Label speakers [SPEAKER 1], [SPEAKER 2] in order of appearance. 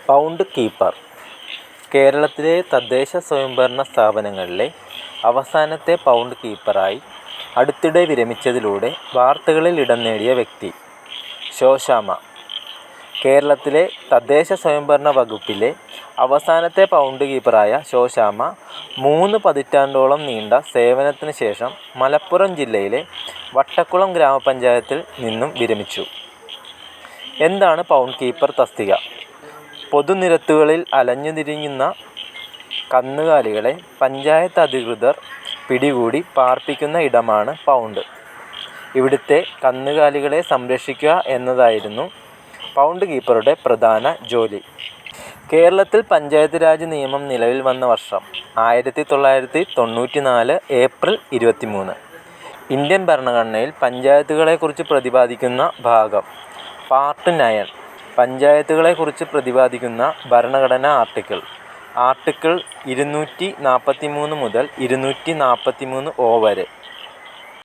[SPEAKER 1] Pound keeper കേരളത്തിലെ തദ്ദേശ സ്വയംഭരണ സ്ഥാപനങ്ങളിലെ അവസാനത്തെ പൗണ്ട് കീപ്പറായി അടുത്തിടെ വിരമിച്ചതിലൂടെ വാർത്തകളിൽ ഇടം നേടിയ വ്യക്തി. ശോശാമ്മ. കേരളത്തിലെ തദ്ദേശ സ്വയംഭരണ വകുപ്പിലെ അവസാനത്തെ പൗണ്ട് കീപ്പറായ ശോശാമ്മ 3 പതിറ്റാണ്ടോളം നീണ്ട സേവനത്തിന് ശേഷം മലപ്പുറം ജില്ലയിലെ വട്ടക്കുളം ഗ്രാമപഞ്ചായത്തിൽ നിന്നും വിരമിച്ചു. എന്താണ് പൗണ്ട് കീപ്പർ തസ്തിക? പൊതുനിരത്തുകളിൽ അലഞ്ഞുതിരിയുന്ന കന്നുകാലികളെ പഞ്ചായത്ത് അധികൃതർ പിടികൂടി പാർപ്പിക്കുന്ന ഇടമാണ് പൗണ്ട്. ഇവിടുത്തെ കന്നുകാലികളെ സംരക്ഷിക്കുക എന്നതായിരുന്നു പൗണ്ട് കീപ്പറുടെ പ്രധാന ജോലി. കേരളത്തിൽ പഞ്ചായത്ത് രാജ് നിയമം നിലവിൽ വന്ന വർഷം 1994 ഏപ്രിൽ 23. ഇന്ത്യൻ ഭരണഘടനയിൽ പഞ്ചായത്തുകളെക്കുറിച്ച് പ്രതിപാദിക്കുന്ന ഭാഗം പാർട്ട് 9. പഞ്ചായത്തുകളെക്കുറിച്ച് പ്രതിപാദിക്കുന്ന ഭരണഘടനാ ആർട്ടിക്കിൾ 243 മുതൽ 243 വരെ.